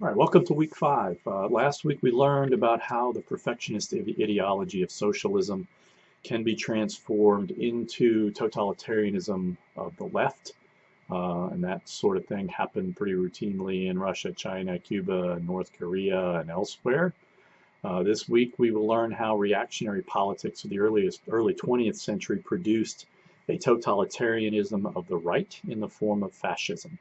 All right, welcome to week 5. Last week we learned about how the perfectionist ideology of socialism can be transformed into totalitarianism of the left, and that sort of thing happened pretty routinely in Russia, China, Cuba, North Korea, and elsewhere. This week we will learn how reactionary politics of the early 20th century produced a totalitarianism of the right in the form of fascism.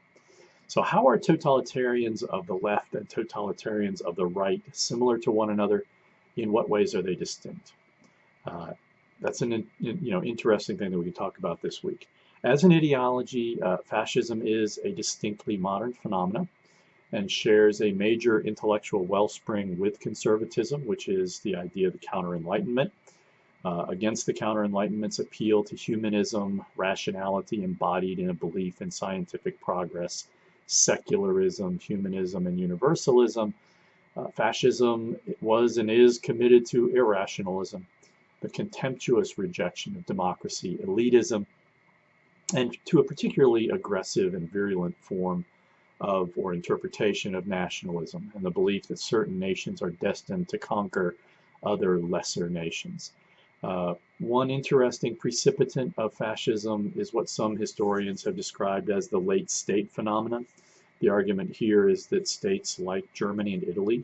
So how are totalitarians of the left and totalitarians of the right similar to one another? In what ways are they distinct? Uh, that's an interesting thing that we can talk about this week. As an ideology, fascism is a distinctly modern phenomenon and shares a major intellectual wellspring with conservatism, which is the idea of the counter-enlightenment. Against the counter-enlightenment's appeal to humanism, rationality embodied in a belief in scientific progress, secularism, humanism, and universalism, fascism was and is committed to irrationalism, the contemptuous rejection of democracy, elitism, and to a particularly aggressive and virulent form of or interpretation of nationalism and the belief that certain nations are destined to conquer other lesser nations. One interesting precipitant of fascism is what some historians have described as the late state phenomenon. The argument here is that states like Germany and Italy,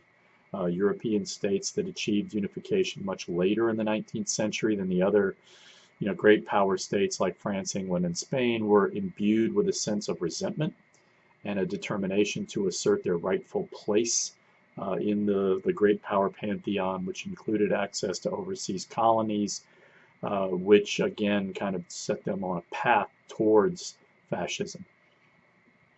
European states that achieved unification much later in the 19th century than the other great power states like France, England, and Spain, were imbued with a sense of resentment and a determination to assert their rightful place in the great power pantheon, which included access to overseas colonies, which again kind of set them on a path towards fascism.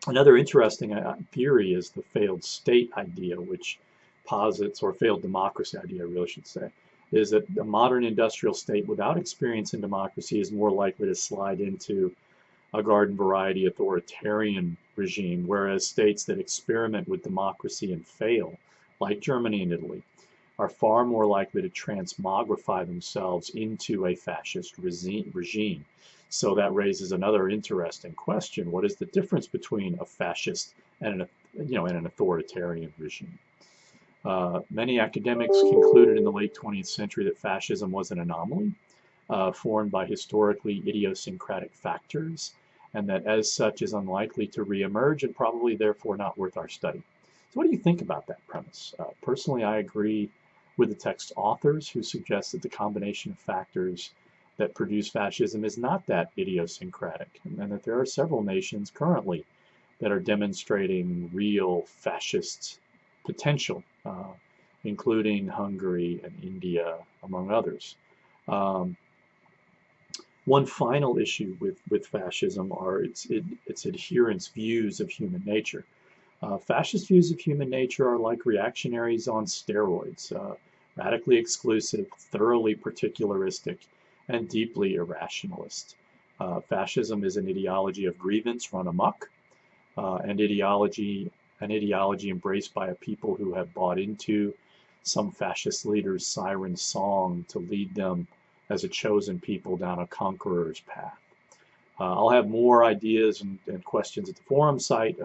Another interesting theory is the failed state idea, which posits, or failed democracy idea, I really should say, is that a modern industrial state without experience in democracy is more likely to slide into a garden variety authoritarian regime, whereas states that experiment with democracy and fail, like Germany and Italy, are far more likely to transmogrify themselves into a fascist regime. So that raises another interesting question. What is the difference between a fascist and an authoritarian regime? Many academics concluded in the late 20th century that fascism was an anomaly formed by historically idiosyncratic factors, and that as such is unlikely to reemerge and probably therefore not worth our study. So what do you think about that premise? Personally, I agree with the text authors who suggest that the combination of factors that produce fascism is not that idiosyncratic, and that there are several nations currently that are demonstrating real fascist potential, including Hungary and India, among others. One final issue with fascism are its adherents' views of human nature. Fascist views of human nature are like reactionaries on steroids, radically exclusive, thoroughly particularistic, and deeply irrationalist. Fascism is an ideology of grievance run amok, an ideology embraced by a people who have bought into some fascist leader's siren song to lead them as a chosen people down a conqueror's path. I'll have more ideas and questions at the forum site.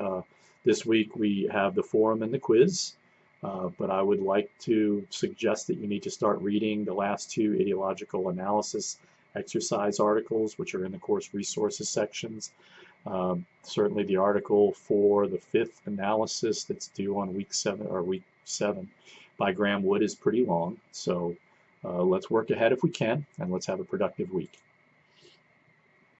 This week we have the forum and the quiz, but I would like to suggest that you need to start reading the last 2 ideological analysis exercise articles, which are in the course resources sections. Certainly the article for the 5th analysis that's due on week 7 by Graham Wood is pretty long. So let's work ahead if we can, and let's have a productive week.